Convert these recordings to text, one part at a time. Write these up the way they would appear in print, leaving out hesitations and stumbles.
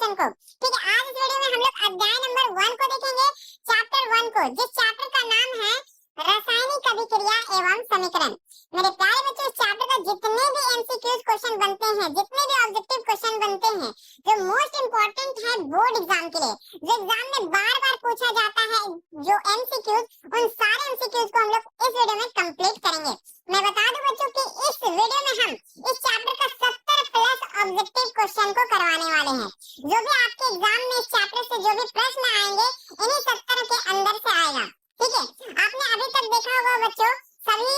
Question को। ठीक है, आज इस वीडियो में हम लोग अध्याय नंबर 1 को देखेंगे, चैप्टर 1 को, जिस चैप्टर का नाम है रासायनिक अभिक्रिया एवं समीकरण। मेरे प्यारे बच्चों, इस चैप्टर का जितने भी एमसीक्यूज क्वेश्चन बनते हैं, जितने भी ऑब्जेक्टिव क्वेश्चन बनते हैं, जो मोस्ट इंपोर्टेंट है बोर्ड एग्जाम के लिए, जो एग्जाम में बार बार पूछा जाता है, जो एमसीक्यूज, उन सारे एमसीक्यूज को हम लोग इस वीडियो में कंप्लीट करेंगे। मैं बता दूं बच्चों कि इस वीडियो में हम इस चैप्टर का 70 प्लस ऑब्जेक्टिव क्वेश्चन को करवाने वाले हैं। जो भी आपके एग्जाम में इस चैप्टर से जो भी प्रश्न आएंगे, इन्हीं 70 के अंदर से आएगा। ठीक है, आपने अभी तक देखा होगा बच्चों सभी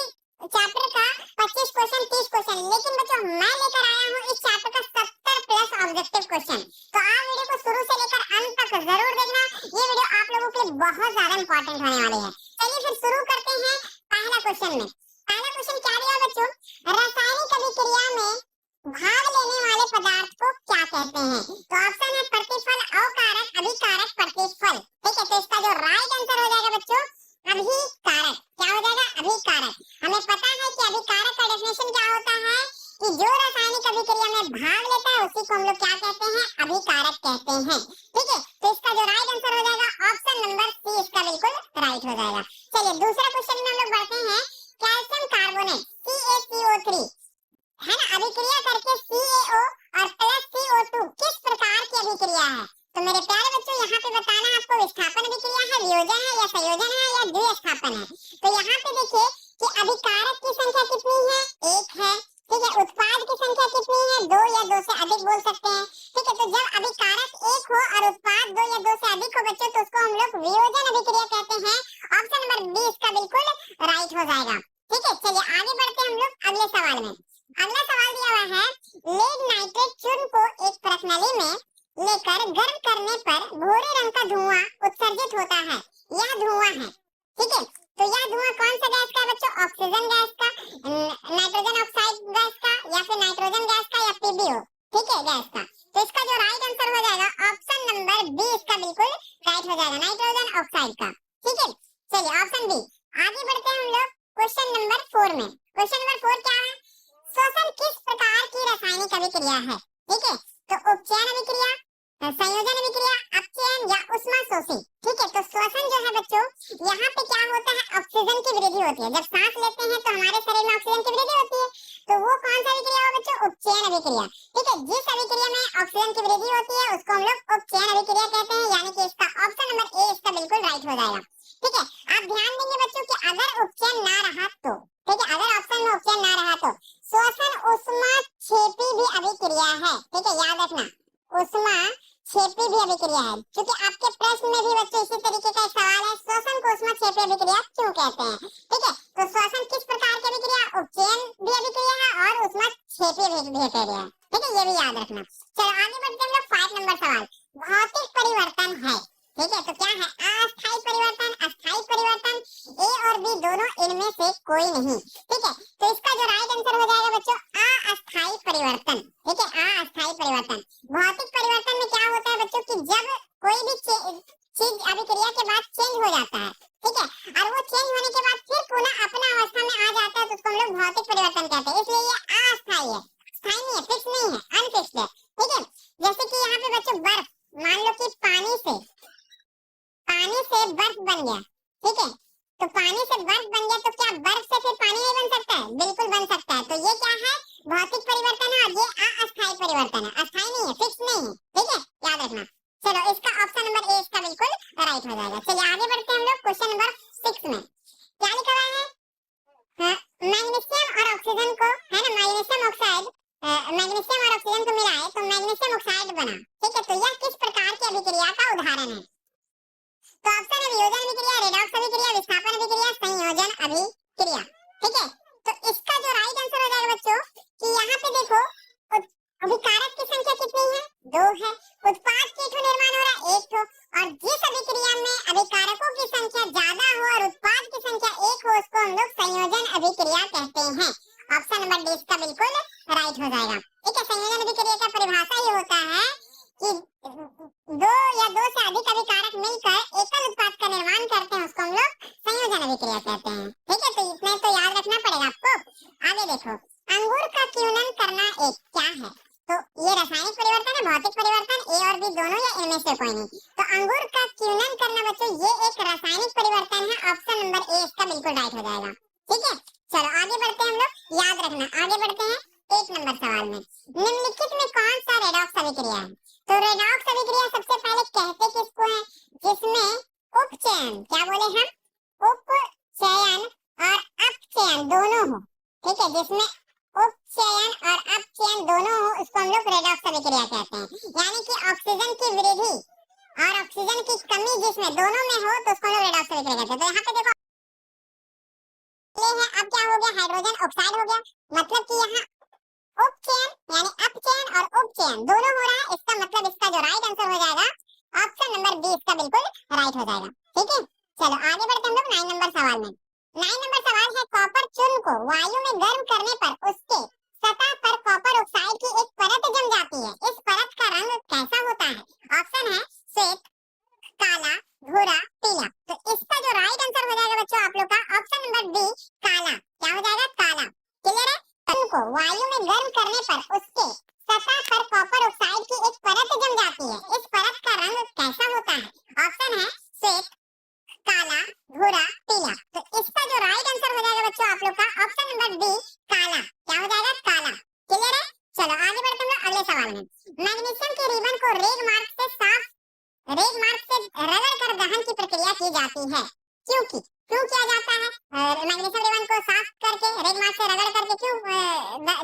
चैप्टर का 25 क्वेश्चन, 30 क्वेश्चन, लेकिन बच्चों मैं लेकर आया हूँ इस चैप्टर का 70 प्लस ऑब्जेक्टिव क्वेश्चन। तो आप वीडियो को शुरू से लेकर अंत तक जरूर देखना, ये वीडियो आप लोगों के लिए बहुत ज्यादा इंपॉर्टेंट होने वाली है। चलिए फिर शुरू करते हैं पहला क्वेश्चन में। पहला क्वेश्चन क्या दिया बच्चों, रासायनिक अभिक्रिया में भाग लेने वाले पदार्थ को क्या कहते हैं? तो ऑप्शन है प्रतिफल, अवकारक, अभिकारक, प्रतिफल। ठीक है, तो इसका जो राइट आंसर हो जाएगा बच्चों अभिकारक। क्या हो जाएगा? अभिकारक। हमें पता है कि अभिकारक का डेफिनेशन क्या होता है कि जो रासायनिक अभिक्रिया में भाग लेता है उसी को हम लोग क्या कहते हैं? अभिकारक कहते हैं। ठीक है, तो इसका जो राइट आंसर हो जाएगा ऑप्शन नंबर सी, इसका बिल्कुल राइट हो जाएगा। चलिए दूसरा क्वेश्चन में हम लोग बढ़ते हैं। कैल्शियम कार्बोनेट CaCO3 है ना, अभिक्रिया करके CaO और प्लस CO2 किस प्रकार की अभिक्रिया है? तो मेरे प्यारे बच्चों, यहाँ पे बताना है आपको विस्थापन अभिक्रिया है, वियोजन है, या संयोजन है, या द्विस्थापन है। तो यहाँ पे देखिए कि अभिकारक की संख्या कितनी है? 1 है। ठीक है, उत्पाद की संख्या कितनी है? 2 या 2 से अधिक बोल सकते हैं। ठीक है, तो जब अभिकारक 1 हो और उत्पाद 2 या 2 से अधिक हो बच्चों, तो उसको हम लोग वियोजन अभिक्रिया कहते हैं। ऑप्शन नंबर बी इसका बिल्कुल राइट हो जाएगा। ठीक है, चलिए आगे बढ़ते हैं हम लोग अगले सवाल में। अगला सवाल दिया हुआ है, लेड नाइट्रेट चूर्ण को एक प्रणाली में लेकर गर्म करने पर भूरे रंग का धुआं उत्सर्जित होता है, यह धुआं है। ठीक है, तो यह धुआं कौन सा गैस का है बच्चों? ऑक्सीजन गैस का, नाइट्रोजन ऑक्साइड गैस का, या फिर नाइट्रोजन गैस का, या PbO। ठीक है, गैस का। तो इसका जो राइट आंसर हो जाएगा ऑप्शन नंबर बी, इसका बिल्कुल राइट हो जाएगा, नाइट्रोजन ऑक्साइड का। ठीक है, चलिए ऑप्शन बी। आगे बढ़ते हैं हम लोग क्वेश्चन नंबर 4 में। क्वेश्चन नंबर 4 क्या है? श्वसन किस प्रकार की रासायनिक अभिक्रिया है? ठीक है, तो उपचयन अभिक्रिया, संयोजन अभिक्रिया, अपचयन, या ऊष्माशोषी। ठीक है, तो श्वसन जो है बच्चों, यहाँ पे क्या होता है? ऑक्सीजन की वृद्धि होती है। जब सांस लेते हैं तो हमारे शरीर में ऑक्सीजन की वृद्धि होती है, तो वो कौन सा अभिक्रिया हो बच्चों? उपचयन अभिक्रिया। ठीक है, जिस अभिक्रिया में ऑक्सीजन की वृद्धि होती है उसको हम लोग उपचयन अभिक्रिया कहते हैं, यानी कि इसका ऑप्शन नंबर ए इसका बिल्कुल राइट हो जाएगा। ठीक है, आप ध्यान देंगे बच्चों कि अगर उपचयन ना रहा तो, ठीक है, अगर ऑप्शन में उपचयन ना रहा तो श्वसन ऊष्माक्षेपी भी अभिक्रिया है। ठीक है, याद रखना, ऊष्माक्षेपी भी अभिक्रिया है, क्योंकि आपके प्रश्न में भी बच्चों इसी तरीके का सवाल है, श्वसन को ऊष्माक्षेपी अभिक्रिया क्यों कहते हैं? ठीक है, तो श्वसन किस प्रकार की अभिक्रिया? उपचयन भी अभिक्रिया है और ऊष्माक्षेपी भी अभिक्रिया है। ठीक है, ये भी याद रखना। चलो आगे बढ़ते हैं हम लोग 5 नंबर सवाल। भौतिक परिवर्तन है। ठीक है, तो क्या है? अस्थायी परिवर्तन, अस्थायी परिवर्तन, ए और बी दोनों, इनमें से कोई नहीं। ठीक है, तो इसका जो राइट आंसर हो जाएगा बच्चों अस्थायी परिवर्तन। ठीक है, अस्थायी परिवर्तन। भौतिक परिवर्तन में क्या होता है बच्चों कि जब कोई भी चीज अभिक्रिया के बाद चेंज हो जाता है, ठीक है, और वो चेंज होने के बाद फिर पुनः अपना अवस्था में आ जाता है, तो उसको हम लोग भौतिक परिवर्तन कहते हैं। इसलिए ये अस्थायी है, स्थायी नहीं है, फिक्स नहीं है, अनफिक्स्ड है। ठीक है, जैसे कि यहाँ पे बच्चों बर्फ, मान लो कि पानी से बर्फ बन गया। ठीक है, तो पानी से बर्फ बन गया, तो क्या बर्फ से फिर पानी नहीं बन सकता है? बिल्कुल बन सकता है। तो ये क्या है? भौतिक परिवर्तन है, और ये अस्थायी परिवर्तन है, अस्थायी नहीं है, फिक्स नहीं है। ठीक है, याद रखना। चलो इसका ऑप्शन नंबर ए इसका बिल्कुल राइट हो जाएगा। चलिए आगे बढ़ते हैं हम लोग क्वेश्चन नंबर 6 में। क्या लिखा हुआ है? मैग्नीशियम और ऑक्सीजन को, है ना, मैग्नीशियम ऑक्साइड, मैग्नीशियम और ऑक्सीजन को मिलाए तो मैग्नीशियम ऑक्साइड बना। ठीक है, तो यह किस प्रकार की अभिक्रिया का उदाहरण है? तो ऑप्शन है वियोजन अभिक्रिया, रेडॉक्स अभिक्रिया, विस्थापन अभिक्रिया, संयोजन अभिक्रिया। ठीक है, तो इसका जो राइट आंसर हो जाएगा बच्चों कि यहाँ पे देखो अभिकारक की संख्या कितनी है? 2 है। उत्पाद की ठो निर्माण हो रहा है 1 ठो, और जिस अभिक्रिया में अभिकारकों की संख्या ज्यादा हो और उत्पाद की संख्या 1 हो उसको हम लोग संयोजन अभिक्रिया कहते हैं। ऑप्शन नंबर डी इसका बिल्कुल राइट हो जाएगा। ठीक है, संयोजन अभिक्रिया का परिभाषा ये होता है कि 2 या 2 से अधिक अभिकारक मिलकर एकल उत्पाद का निर्माण करते हैं, उसको हम लोग संयोजन अभिक्रिया कहते हैं। ठीक है, तो इतना तो याद रखना पड़ेगा आपको। आगे देखो, अंगूर का क्यूनन करना एक क्या है? तो ये रासायनिक परिवर्तन है, भौतिक परिवर्तन, ए और बी दोनों या इनमें से कोई नहीं। तो अंगूर का क्यूनन करना बच्चों ये एक रासायनिक परिवर्तन है। ऑप्शन नंबर ए इसका बिल्कुल राइट हो जाएगा। ठीक है, चलो आगे बढ़ते हैं हम लोग, याद रखना। आगे बढ़ते हैं 1 नंबर सवाल में। निम्नलिखित में कौन सा रेडॉक्स अभिक्रिया है? तो रेडॉक्स अभिक्रिया सबसे पहले कहते किसको है? जिसमें उपचयन, क्या बोले हम, उपचयन और अपचयन दोनों हो। ठीक है, जिसमें उपचयन और अपचयन दोनों हो उसको हम लोग रेडॉक्स अभिक्रिया कहते हैं। यानी कि ऑक्सीजन की वृद्धि और ऑक्सीजन की कमी जिसमें दोनों में हो तो उसको हम लोग रेडॉक्स अभिक्रिया कहते हैं। तो यहाँ पे देखो ये है, अब क्या हो गया, हाइड्रोजन ऑक्साइड हो गया। मतलब कि यहाँ उपचयन यानी अपचयन और उपचयन दोनों हो रहा है। इसका मतलब इसका जो राइट आंसर हो जाएगा ऑप्शन नंबर बी इसका बिल्कुल राइट हो जाएगा। ठीक है, चलो आगे बढ़ते हैं हम लोग 9 नंबर सवाल में। 9 नंबर सवाल है, कॉपर चूर्ण को वायु में गर्म करने पर उसके सतह पर कॉपर ऑक्साइड की एक परत जम जाती है। इस परत का रंग कैसा होता है? ऑप्शन है श्वेत, काला, भूरा, पीला। तो इसका जो राइट आंसर हो जाएगा बच्चों आप लोग का ऑप्शन नंबर बी काला। क्या हो जाएगा? काला। क्लियर है? को वायु में गर्म करने पर उसके सतह पर कॉपर ऑक्साइड की एक परत जम जाती है। इस परत का रंग कैसा होता है? ऑप्शन है श्वेत, काला, भूरा, पीला। तो इसका जो राइट आंसर हो जाएगा बच्चों आप लोग का ऑप्शन नंबर बी काला। क्या हो जाएगा? काला। क्लियर है? चलो आगे बढ़ते हैं अगले सवाल में। मैग्नीशियम के रिबन को रेग मार्क से रगड़ कर दहन की प्रक्रिया की जाती है। क्यों किया जाता है? मैग्नीशियम रिबन को साफ करके रेग मार्क से रगड़ करके क्यों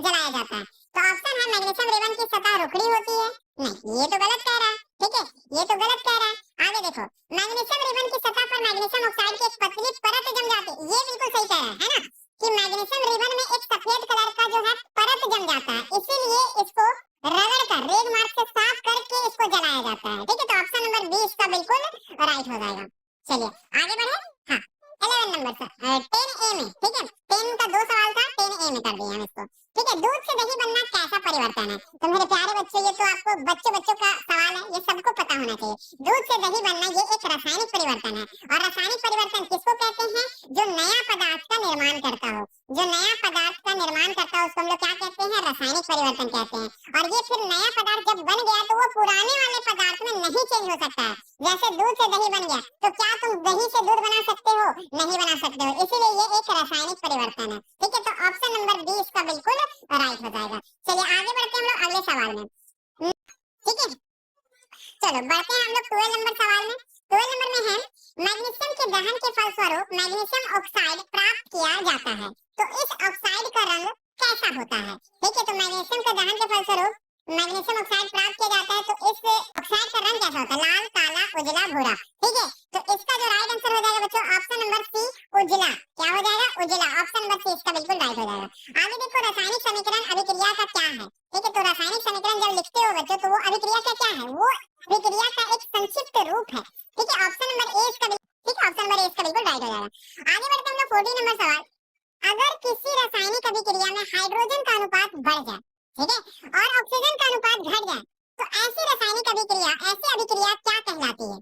जलाया जाता है? तो ऑप्शन है मैग्नीशियम रिबन की सतह रुखड़ी होती है। नहीं, ये तो गलत कह रहा है। ठीक है, ये तो गलत कह रहा है। आगे देखो, मैग्नीशियम रिबन की सतह पर मैग्नीशियम ऑक्साइड की एक पतली परत जम जाती है। ये बिल्कुल सही कह रहा है ना, कि मैग्नीशियम रिबन में एक सफेद कलर का जो है परत जम जाता है, इसीलिए इसको रगड़ कर रेग मार्क से साफ करके इसको जलाया जाता है। ठीक है, तो ऑप्शन नंबर बी इसका बिल्कुल राइट हो जाएगा। चलिए आगे बढ़े। हाँ, 11 नंबर से 10A में। ठीक है, 10 का 2 सवाल था, 10A में कर दिया हम इसको। ठीक है, दूध से दही बनना कैसा परिवर्तन है? तो मेरे प्यारे बच्चों, ये तो आपको बच्चों का सवाल है, ये सबको पता होना चाहिए। दूध से दही बनना ये एक रासायनिक परिवर्तन है। और रासायनिक परिवर्तन किसको कहते हैं? जो नया पदार्थ का निर्माण करता हो। जो नया पदार्थ का निर्माण करता है उसको हम लोग क्या कहते हैं? रासायनिक परिवर्तन कहते हैं। और ये फिर नया पदार्थ जब बन गया तो वो पुराने वाले पदार्थ में नहीं चेंज हो सकता है। जैसे दूध से दही बन गया, तो क्या तुम दही से दूध बना सकते हो? नहीं बना सकते हो, इसीलिए ये एक रासायनिक परिवर्तन है। ठीक है, तो ऑप्शन नंबर बी इसका बिल्कुल राइट हो जाएगा। चलिए आगे बढ़ते हैं हम लोग अगले सवाल में। ठीक है, चलो बढ़ते हैं हम लोग 12 नंबर सवाल में। 12 नंबर में है, मैग्नीशियम के दहन के फलस्वरूप मैग्नीशियम ऑक्साइड प्राप्त किया जाता है। तो इस ऑक्साइड का रंग कैसा होता है? ठीक है, तो मैग्नीशियम के दहन के फलस्वरूप मैग्नीशियम ऑक्साइड प्राप्त किया जाता है, तो इस ऑक्साइड का रंग कैसा होता है? लाल, काला, उजला, भूरा। ठीक है, तो इसका जो राइट आंसर हो जाएगा बच्चों ऑप्शन नंबर सी उजला। क्या हो जाएगा? उजला। ऑप्शन नंबर सी इसका बिल्कुल राइट हो जाएगा। आगे देखो, रासायनिक समीकरण अभिक्रिया का क्या है? ठीक है, तो रासायनिक समीकरण जब लिखते हो बच्चों तो वो अभिक्रिया का क्या है? वो अभिक्रिया का एक संक्षिप्त रूप है। ठीक है, ऑप्शन नंबर ए इसका ऑप्शन नंबर ए इसका बिल्कुल राइट हो जाएगा। आगे बढ़ते हैं हम लोग 14 नंबर सवाल। अगर किसी रासायनिक अभिक्रिया में हाइड्रोजन का अनुपात बढ़ जाए, ठीक है, और ऑक्सीजन का अनुपात घट जाए, तो ऐसी रासायनिक अभिक्रिया, ऐसी अभिक्रिया क्या कहलाती है?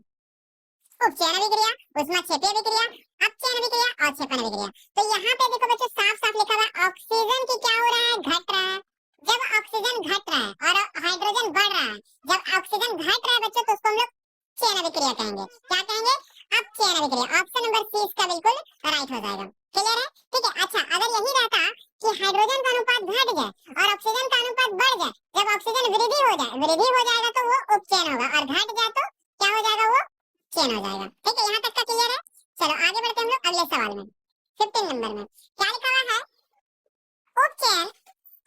उपचयन अभिक्रिया, ऊष्माक्षेपी अभिक्रिया, अपचयन अभिक्रिया और क्षेपण अभिक्रिया। तो यहाँ पे देखो बच्चों साफ साफ लिखा हुआ है, ऑक्सीजन की क्या हो रहा है? घट रहा है। जब ऑक्सीजन घट रहा है और हाइड्रोजन बढ़ रहा है, जब ऑक्सीजन घट रहा है बच्चों तो उसको हम लोग चयन अभिक्रिया कहेंगे। क्या कहेंगे? अपचयन अभिक्रिया। ऑप्शन नंबर सी इसका बिल्कुल राइट हो जाएगा। क्लियर है? ठीक है, अच्छा अगर यही रहता कि हाइड्रोजन का अनुपात घट जाए और ऑक्सीजन का अनुपात बढ़ जाए, जब ऑक्सीजन वृद्धि हो जाएगा तो वो उपचयन होगा, और घट जाए तो क्या हो जाएगा? वो चयन हो जाएगा। ठीक है, यहाँ तक का क्लियर है? चलो आगे बढ़ते हैं हम लोग अगले सवाल में। 15 नंबर में क्या लिखा हुआ है? उपचयन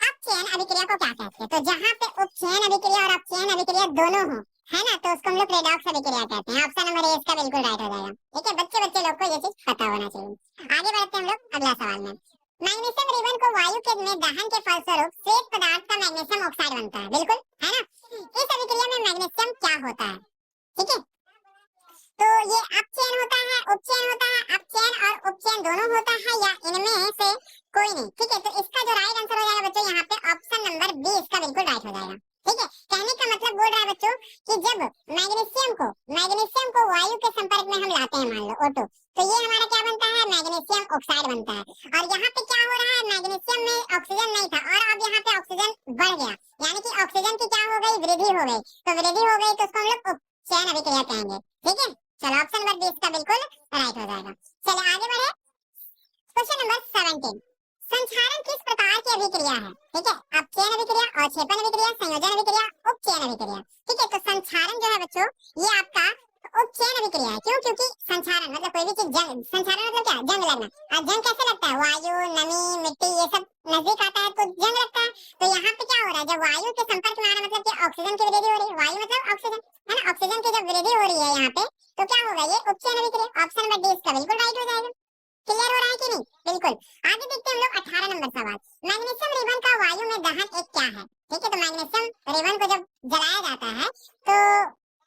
अपचयन अभिक्रिया को क्या कहते हैं? तो जहाँ पे उपचयन अभिक्रिया और अपचयन अभिक्रिया दोनों हो, है ना, तो उसको हम लोग रेडॉक्स अभिक्रिया कहते हैं। ऑप्शन नंबर ए इसका बिल्कुल राइट हो जाएगा। ठीक है, बच्चे लोग को ये चीज पता होना चाहिए। आगे बढ़ते हैं हम लोग अगला सवाल में। मैग्नीशियम रिबन को वायु के में दहन के फलस्वरूप श्वेत पदार्थ का मैग्नीशियम ऑक्साइड बनता है। बिल्कुल, है ना? इस अभिक्रिया में मैग्नीशियम क्या होता है? ठीक है, तो ये अपचयन होता है, उपचयन होता है, अपचयन और उपचयन दोनों होता है, या इनमें से कोई नहीं? ठीक है, तो इसका जो राइट आंसर हो जाएगा बच्चों यहाँ पे ऑप्शन नंबर बी इसका बिल्कुल राइट हो जाएगा। ठीक है, कहने का मतलब बोल रहा है बच्चों कि जब मैग्नीशियम को वायु के संपर्क में हम लाते हैं, मान लो O2, तो ये हमारा क्या बनता है? मैग्नीशियम ऑक्साइड बनता है। और यहाँ पे क्या हो रहा है? मैग्नीशियम में ऑक्सीजन नहीं था और अब यहाँ पे ऑक्सीजन बढ़ गया, यानी कि ऑक्सीजन की क्या हो गई, वृद्धि हो गई। तो वृद्धि हो गई तो उसको हम लोग उपचयन अभिक्रिया कहेंगे। ठीक है, चलो ऑप्शन नंबर 20 का बिल्कुल राइट हो जाएगा। चलिए आगे बढ़े, क्वेश्चन नंबर 17, संचारण किस प्रकार की अभिक्रिया है? ठीक है, अपचयन अभिक्रिया, अवक्षेपण अभिक्रिया, संयोजन अभिक्रिया, उपचयन अभिक्रिया। ठीक है, तो संचारण जो है बच्चों ये आपका उपचयन अभिक्रिया है। क्यों? क्योंकि संचारण मतलब कोई भी चीज जंग, संचारण मतलब क्या, जंग लगना। अब जंग कैसे लगता है, वायु, नमी, मिट्टी ये सब नजदीक आता है तो जंग लगता है। तो यहाँ पे क्या हो रहा है, जब वायु के संपर्क में आना मतलब कि ऑक्सीजन की वृद्धि हो रही है, वायु मतलब ऑक्सीजन है ना, ऑक्सीजन की जब वृद्धि हो रही है यहाँ पे तो क्या होगा, ये उपचयन अभिक्रिया। ऑप्शन नंबर 20 का बिल्कुल राइट हो जाएगा। क्लियर हो रहा है कि नहीं? बिल्कुल। आगे देखते हैं हम लोग 18 नंबर सवाल, मैग्नीशियम रिबन का वायु में दहन एक क्या है? ठीक है, तो मैग्नीशियम रिबन को जब जलाया जाता है तो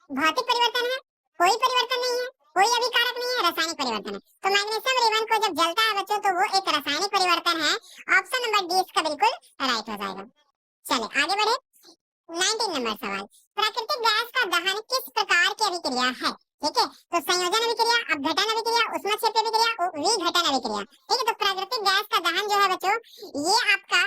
भौतिक परिवर्तन है, कोई परिवर्तन नहीं है, कोई अभिकारक नहीं है, रासायनिक परिवर्तन है। तो मैग्नीशियम रिबन को जब जलता है बच्चों तो वो एक रासायनिक परिवर्तन है। ऑप्शन नंबर 20 का बिल्कुल राइट हो जाएगा। चलिए आगे बढ़े, 19 नंबर सवाल, प्राकृतिक गैस का दहन किस प्रकार की अभिक्रिया है? ठीक है, तो संयोजन अभिक्रिया, अपघटन अभिक्रिया, ऊष्माक्षेपी अभिक्रिया, विघटन अभिक्रिया। ठीक है, तो प्राकृतिक गैस का दहन जो है बच्चों ये आपका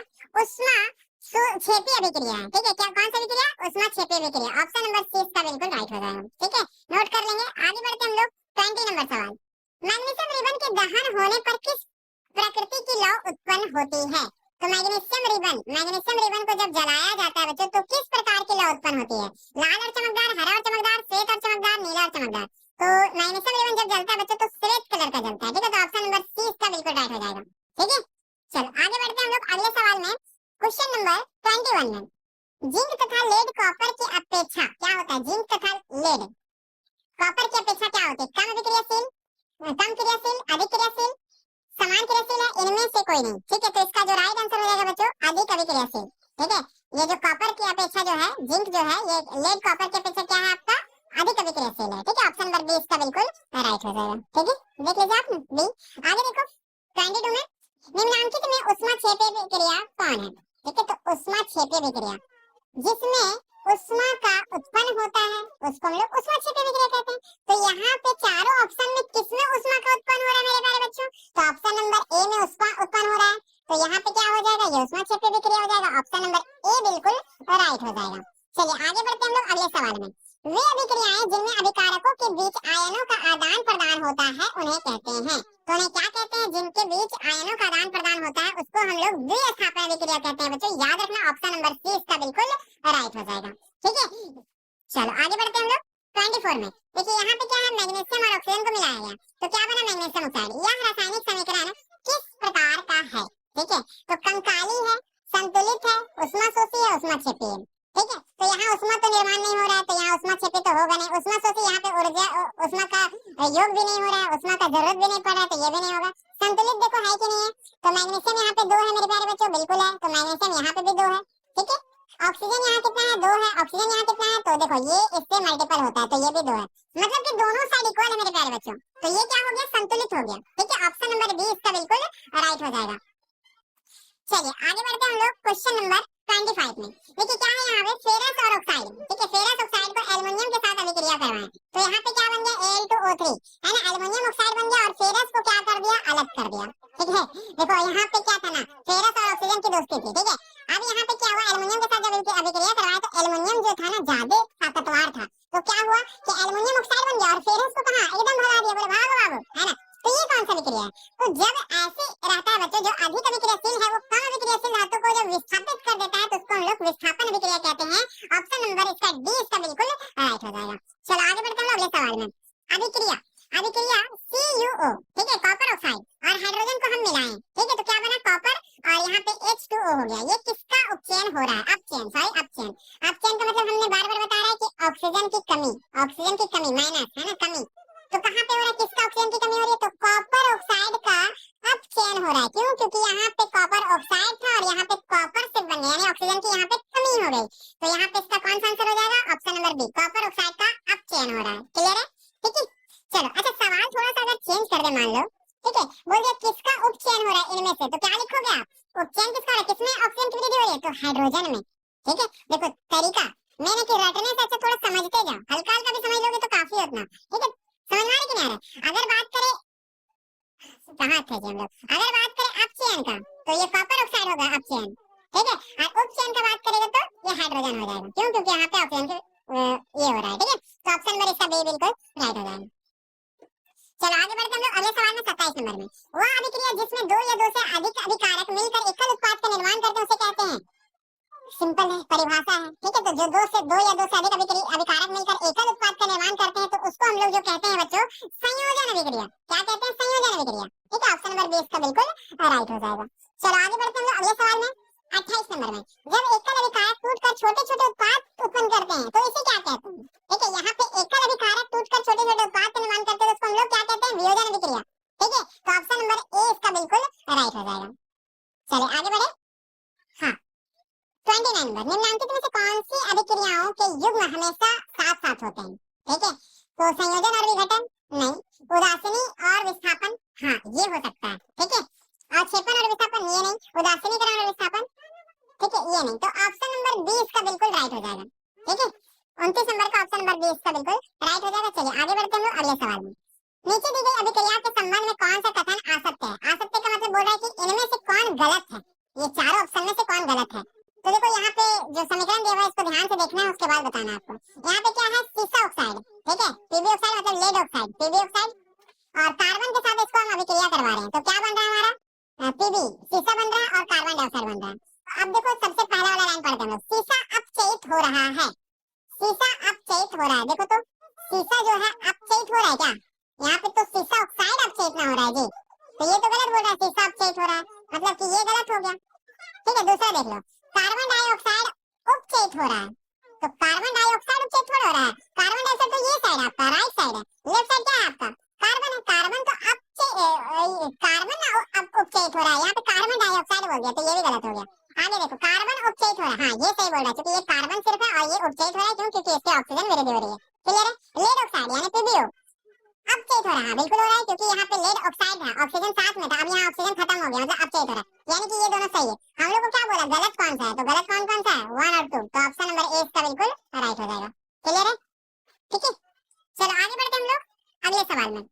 ऊष्माक्षेपी अभिक्रिया है। ठीक है, क्या कौन सी अभिक्रिया, ऊष्माक्षेपी अभिक्रिया। ऑप्शन नंबर 30 का बिल्कुल राइट हो जाएगा। ठीक है, नोट कर लेंगे। आगे बढ़ते हम लोग 20 नंबर सवाल, मैग्नीशियम रिबन के दहन होने पर किस प्रकृति की लौ उत्पन्न होती है? तो मैग्नीशियम रिबन को जब जलाया जाता है बच्चों तो किस प्रकार की लौ उत्पन्न होती है? लाल और चमकदार, हरा और चमकदार, श्वेत और चमकदार, नीला और चमकदार। तो मैग्नीशियम रिबन जब जलता है बच्चों तो श्वेत कलर का जलता है। ठीक है, तो ऑप्शन नंबर 30 का बिल्कुल राइट हो जाएगा। ठीक है, चलो आगे बढ़ते हैं हम लोग अगले सवाल में, क्वेश्चन नंबर 21 में, जिंक तथा लेड कॉपर की अपेक्षा क्या होता है? जिंक तथा लेड कॉपर की अपेक्षा क्या होते हैं? कम अभिक्रियाशील, कम क्रियाशील, अधिक क्रियाशील, समान क्रियाशील है, इनमें से कोई नहीं। ठीक है, तो इसका जो राइट आंसर हो जाएगा बच्चों अधिक अभिक्रियाशील। ठीक है, ये जो कॉपर की अपेक्षा जो है, जिंक जो है ये लेड कॉपर की अपेक्षा क्या है आपका, अधिक अभिक्रियाशील है। ठीक है, ऑप्शन नंबर 20 का बिल्कुल राइट हो जाएगा। ठीक है, देख लीजिए आप बी। आगे देखो 22 में, निम्नलिखित में ऊष्माक्षेपी अभिक्रिया कौन है? ठीक है, तो ऊष्माक्षेपी अभिक्रिया जिसमें ऊष्मा का उत्पन्न होता है उसको हम लोग ऊष्माक्षेपी अभिक्रिया कहते हैं। तो यहाँ पे चारों ऑप्शन में किसमें ऊष्मा का उत्पन्न हो रहा है मेरे प्यारे बच्चों? तो ऑप्शन नंबर ए में ऊष्मा उत्पन्न हो रहा है। तो यहाँ पे क्या हो जाएगा, ये ऊष्माक्षेपी अभिक्रिया हो जाएगा। ऑप्शन नंबर ए बिल्कुल राइट हो जाएगा। चलिए आगे बढ़ते हैं हम लोग अगले सवाल में, वे अभिक्रियाएं जिनमें अभिकारकों के बीच आयनों का आदान प्रदान होता है उन्हें कहते हैं। तो उन्हें क्या कहते हैं? जिनके बीच आयनों का आदान प्रदान होता है उसको हम लोग द्विस्थापन अभिक्रिया कहते हैं। बच्चों याद रखना, ऑप्शन नंबर 30 का बिल्कुल राइट हो जाएगा। ठीक है, चलो आगे बढ़ते हैं हम लोग 24 में। देखिए यहाँ पे क्या है, मैग्नीशियम और ऑक्सीजन को मिलाया गया तो क्या बना, मैग्नीशियम ऑक्साइड। यह रासायनिक समीकरण किस प्रकार का है? ठीक है, तो कंकाली है, संतुलित है, ऊष्माशोषी है, ऊष्माक्षेपी है। ठीक है, तो यहाँ ऊष्मा तो निर्माण नहीं हो रहा है तो यहाँ ऊष्माक्षेपी तो होगा नहीं। ऊष्माशोषी यहाँ पे ऊर्जा ऊष्मा का योग भी नहीं हो रहा है, ऊष्मा का जरूरत भी नहीं पड़ रहा है तो ये भी नहीं होगा। संतुलित देखो है कि नहीं है, तो मैग्नीशियम यहाँ पे 2 है मेरे प्यारे बच्चों, बिल्कुल है। तो मैग्नीशियम यहाँ पे भी 2 है। ठीक है, ऑक्सीजन यहाँ कितना है, 2 है। ऑक्सीजन यहाँ कितना है, तो देखो ये इससे मल्टीपल होता है तो ये भी 2 है, मतलब कि दोनों साइड इक्वल है मेरे प्यारे बच्चों। तो ये क्या हो गया, संतुलित हो गया। ठीक है, ऑप्शन नंबर 20 का बिल्कुल राइट हो जाएगा। चलिए आगे बढ़ते हैं हम लोग क्वेश्चन नंबर 25 में। देखिए क्या है यहाँ पे, फेरस और ऑक्साइड। ठीक है, फेरस ऑक्साइड को एल्युमिनियम के साथ अभिक्रिया करवाएं तो यहाँ पे क्या बन गया, Al2O3 है ना, एल्युमिनियम ऑक्साइड बन गया और फेरस को क्या कर दिया, अलग कर दिया। ठीक है, देखो यहाँ पे क्या था ना, फेरस और ऑक्सीजन की दोस्ती थी। ठीक है, अब यहाँ पे क्या हुआ, एल्युमिनियम के साथ जब अभिक्रिया करवाया तो एल्युमिनियम जो था ना ज्यादा ताकतवर था, तो क्या हुआ कि एल्युमिनियम ऑक्साइड बन गया और फेरस को कहाँ एकदम भगा दिया, बोले भागो भागो, है ना। तो ये कौन सा अभिक्रिया है? तो जब ऐसे रहता है बच्चों, जो अधिक अभिक्रियाशील है वो कम अभिक्रियाशील धातु को जब विस्थापित कर देता है तो उसको हम लोग विस्थापन अभिक्रिया कहते हैं। ऑप्शन नंबर इसका डी इसका बिल्कुल राइट हो जाएगा। चलो आगे बढ़ते हैं अगले सवाल में, अभिक्रिया CuO। ठीक है, कॉपर ऑक्साइड और हाइड्रोजन को हम मिलाएं। ठीक है, तो क्या बना, कॉपर और यहाँ पे H2O हो गया। ये किसका उपचयन हो रहा है, अपचयन, सॉरी अपचयन। अपचयन का मतलब हमने बार बार बता रहा है कि ऑक्सीजन की कमी माइनस है ना, कमी। तो कहाँ पे हो रहा है, किसका ऑक्सीजन की कमी हो रही है, तो कॉपर ऑक्साइड का अपचयन हो रहा है। क्यों? क्योंकि यहाँ पे कॉपर ऑक्साइड था और यहाँ पे कॉपर से बन गया, यानी ऑक्सीजन की यहाँ पे कमी हो गई। तो यहाँ पे इसका कौन सा आंसर हो जाएगा, option number B, copper oxide का अपचयन हो रहा है। क्लियर है? ठीक है, चलो अच्छा सवाल थोड़ा सा अगर चेंज कर दे, मान लो ठीक है, बोल दिया किसका उपचयन हो रहा है इनमें से, तो क्या लिखोगे आप, उपचयन किसका हो रहा है, किसमें ऑक्सीजन की वृद्धि हो रही है, तो हाइड्रोजन में। ठीक है, देखो तरीका मैंने कि रटने से अच्छा थोड़ा समझते जाओ, हल्का हल्का भी समझ लोगे तो काफी होता। ठीक है, समझ में आ रहा है कि नहीं आ रहा? अगर बात करें कहाँ थे हम लोग, अगर बात करें अपचयन का तो ये कॉपर ऑक्साइड होगा अपचयन। ठीक है, और उपचयन का बात करेंगे तो ये हाइड्रोजन हो जाएगा। क्यों? क्योंकि यहाँ पे ऑक्सीजन के ये हो रहा है, ठीक है। तो ऑप्शन नंबर इसका बी बिल्कुल राइट हो जाएगा। चलो आगे बढ़ते हैं हम लोग अगले सवाल में 27 नंबर में। वह अभिक्रिया जिसमें दो या दो से अधिक अभिकारक मिलकर एकल उत्पाद का निर्माण करते हैं उसे कहते हैं। सिंपल है, परिभाषा है, ठीक है। तो जो दो या दो से अधिक अभिकारक मिलकर एकल उत्पाद का निर्माण करते हैं तो उसको हम लोग जो कहते हैं बच्चों संयोजन अभिक्रिया। क्या कहते हैं? संयोजन अभिक्रिया, ठीक है। ऑप्शन नंबर 20 का बिल्कुल राइट हो जाएगा। चलो आगे बढ़ते हैं हम लोग अगले सवाल में 28 नंबर में। जब एकल अभिकारक टूटकर छोटे छोटे उत्पाद उत्पन्न करते हैं तो इसे क्या कहते हैं? ठीक है, यहाँ पे एकल अभिकारक टूटकर छोटे छोटे उत्पाद का निर्माण करते हैं तो उसको हम लोग क्या कहते हैं? वियोजन अभिक्रिया, ठीक है। तो ऑप्शन नंबर ए इसका बिल्कुल राइट हो जाएगा। चलिए आगे बढ़े। हाँ, 29 नंबर, निम्नलिखित में से कौन सी अभिक्रियाओं के युग्म हमेशा साथ साथ होते हैं? ठीक है, तो संयोजन और विघटन नहीं, उदासीनी और विस्थापन हाँ ये हो सकता है, ठीक है। अवक्षेपण और विस्थापन ये नहीं, उदासीनीकरण और विस्थापन ठीक है ये नहीं। तो ऑप्शन नंबर 20 का बिल्कुल राइट हो जाएगा, ठीक है। 29 नंबर का ऑप्शन नंबर 20 का बिल्कुल राइट हो जाएगा। चलिए आगे बढ़ते हैं हम लोग अगले सवाल में। नीचे दी गई अभिक्रिया के संबंध में कौन सा कथन असत्य है? असत्य का मतलब बोल रहा है कि इनमें से कौन गलत है, ये चारों ऑप्शन में से कौन गलत है। तो देखो यहाँ पे जो समीकरण दिया हुआ है इसको ध्यान से देखना है, उसके बाद बताना है आपको। यहाँ पे क्या है? सीसा ऑक्साइड, ठीक है, पीबी ऑक्साइड मतलब लेड ऑक्साइड, पीबी ऑक्साइड और कार्बन के साथ इसको हम अभिक्रिया करवा रहे हैं। तो क्या बन रहा है हमारा? पीबी सीसा बन रहा है और कार्बन डाइऑक्साइड बन रहा है। अब देखो सबसे पहला वाला लाइन पढ़ते हैं हम लोग। सीसा अपचयित हो रहा है, सीसा अपचयित हो रहा है। देखो तो सीसा जो है अपचयित हो रहा है क्या? यहाँ पे तो सीसा ऑक्साइड अपचयित ना हो रहा है जी, तो ये तो गलत बोल रहा है। सीसा अपचयित हो रहा है मतलब कि ये गलत हो गया, ठीक है। दूसरा देख लो, कार्बन डाइऑक्साइड उपचयित हो रहा है। तो कार्बन डाइऑक्साइड उपचयित थोड़ा हो रहा है, कार्बन डाइऑक्साइड तो ये साइड आपका राइट साइड है, लेफ्ट साइड क्या है आपका? कार्बन है। कार्बन तो कार्बन उपचयित हो रहा है, यहाँ पे कार्बन डाइऑक्साइड बोल दिया तो ये भी गलत हो गया। आगे देखो, कार्बन उपचयित हो रहा है, हाँ ये सही बोल रहा है क्योंकि ये कार्बन सिर्फ है और ये उपचयित हो रहा है। क्यों? क्योंकि इससे ऑक्सीजन वृद्धि हो रही है, क्लियर है। लेड ऑक्साइड यानी पीबीओ अपचयित हो रहा है, बिल्कुल हो रहा है क्योंकि यहाँ पे लेड ऑक्साइड है, ऑक्सीजन साथ में था, अब यहाँ ऑक्सीजन खत्म हो गया मतलब अपचयित हो रहा है, यानी कि ये दोनों सही है। हम लोग को क्या बोला? गलत कौन सा है? तो गलत कौन कौन सा है? 1 और 2। तो ऑप्शन नंबर ए इसका बिल्कुल राइट हो जाएगा, क्लियर है, ठीक है। चलो आगे बढ़ते हम लोग अगले सवाल में।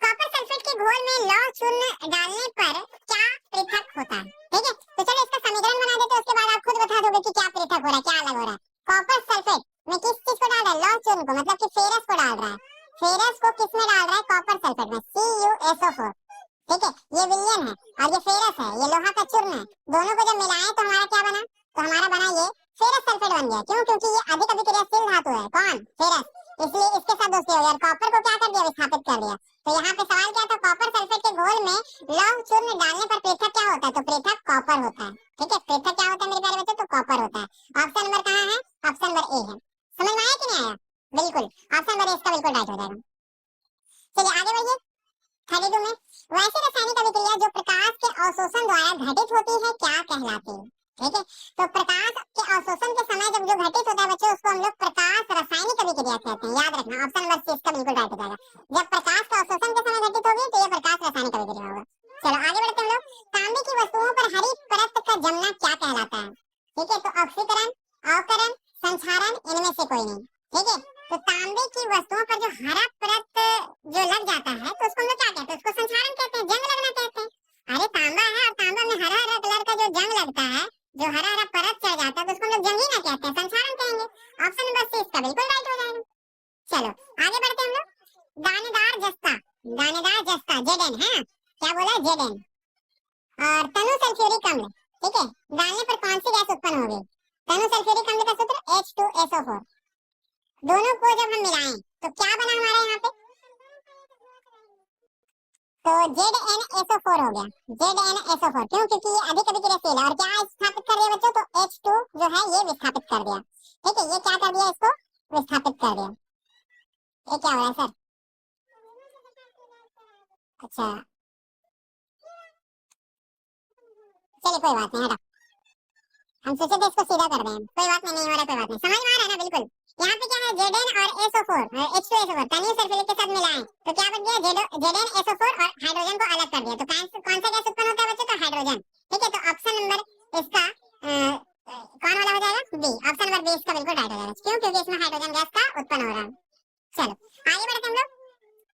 कॉपर सल्फेट के घोल में लौह चूर्ण डालने पर क्या पृथक होता है? ठीक है, तो चलो इसका समीकरण बना देते हैं, उसके बाद आप खुद बता दोगे कि क्या पृथक हो रहा है, क्या अलग हो रहा है। कॉपर सल्फेट में किस चीज को डाल रहा है? लौह चूर्ण को, मतलब कि फेरस को डाल रहा है। फेरस को किस में डाल रहा है? कॉपर सल्फेट में, CuSO4, ठीक है। ये विलयन है और ये फेरस है, ये लोहा का चूर्ण है। दोनों को जब मिलाएं तो हमारा क्या बना? तो हमारा बना ये फेरस सल्फेट बन गया। क्यों? क्योंकि ये अधिक अभिक्रियाशील धातु है, कौन? फेरस, इसलिए इसके साथ दोस्ती हो गई और कॉपर को क्या कर दिया? विस्थापित कर दिया। तो यहाँ पे सवाल क्या था? कॉपर सल्फेट के घोल में लौह चूर्ण डालने पर पृथक क्या होता है? तो पृथक कॉपर होता है, ठीक है। पृथक क्या होता है मेरे प्यारे बच्चों? तो कॉपर होता है। ऑप्शन नंबर कहाँ है? ऑप्शन नंबर ए है। समझ में आया कि नहीं आया? बिल्कुल, ऑप्शन नंबर ए इसका बिल्कुल राइट हो जाएगा। चलिए आगे बढ़िए 32 में। वैसी रासायनिक अभिक्रिया जो प्रकाश के अवशोषण द्वारा घटित होती है क्या कहलाती है? ठीक है, तो प्रकाश के अवशोषण के समय जब जो घटित होता है बच्चों उसको हम लोग प्रकाश रासायनिक अभिक्रिया कहते हैं, याद रखना। ऑप्शन नंबर सी इसका बिल्कुल राइट हो जाएगा। जब प्रकाश का अवशोषण के समय घटित होगी तो ये प्रकाश रासायनिक अभिक्रिया होगा। चलो आगे बढ़ते हैं हम लोग। तांबे की वस्तुओं पर हरी परत का जमना क्या कहलाता है? ठीक है, तो ऑक्सीकरण, अवकरण, संक्षारण इनमें से कोई नहीं, ठीक है। तो तांबे की वस्तुओं पर जो हरा परत जो लग जाता है तो उसको हम लोग क्या कहते हैं? उसको संक्षारण कहते हैं, जंग लगना कहते हैं। अरे तांबा है और तांबा में हरा हरा कलर का जो जंग लगता है, जो हरा हरा परत चढ़ जाता है तो उसको हम लोग जंग ही ना कहते हैं, संक्षारण कहेंगे। ऑप्शन नंबर सी इसका बिल्कुल राइट हो जाएगा। चलो आगे बढ़ते हैं हम लोग। दानेदार जस्ता, दानेदार जस्ता Zn है, क्या बोला? Zn। और तनु सल्फ्यूरिक अम्ल, ठीक है, डालने पर कौन सी गैस उत्पन्न होगी? तनु सल्फ्यूरिक अम्ल का सूत्र H2SO4। दोनों को जब हम मिलाएं तो क्या बना हमारे यहाँ पे? तो ZnSO4 हो गया, ZnSO4। क्यों? क्योंकि ये अधिक अभिक्रियाशील है और क्या स्थापित कर दिया बच्चों? तो H2 जो है ये विस्थापित कर दिया, ठीक है। ये क्या कर दिया? इसको विस्थापित कर दिया। ये क्या हो रहा है सर? अच्छा चलिए कोई बात नहीं, हटा, हम सोचे थे इसको सीधा कर दें, कोई बात नहीं, नहीं हो रहा, कोई बात नहीं। समझ में आ रहा है ना? बिल्कुल। यहाँ पे क्या है? Zn और SO4 H2SO4 तनु सल्फ्यूरिक के साथ मिलाएं तो क्या बन गया? ZnSO4 और हाइड्रोजन को अलग कर दिया। तो कौन सा गैस उत्पन्न होता है बच्चों? तो हाइड्रोजन, ठीक है। तो ऑप्शन नंबर इसका कौन वाला हो जाएगा? बी। ऑप्शन नंबर बी इसका बिल्कुल राइट हो जाएगा। क्यों? क्योंकि इसमें हाइड्रोजन गैस का उत्पन्न हो रहा है। चलो आगे बढ़ते हम लोग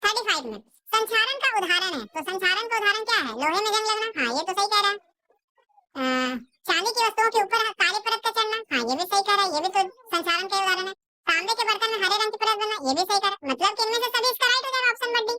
35 में। संक्षारण का उदाहरण है, तो संक्षारण का उदाहरण क्या है? लोहे में जंग लगना, हाँ ये तो सही कह रहा है। चांदी की वस्तुओं के ऊपर काली परत का चढ़ना, हाँ ये भी सही कह रहा है, ये भी तो संचालन का उदाहरण है। तांबे के बर्तन में हरे रंग की परत बनना, ये भी सही कह रहा है। मतलब कि इनमें से सभी इसका राइट हो जाएगा, ऑप्शन बड्डी।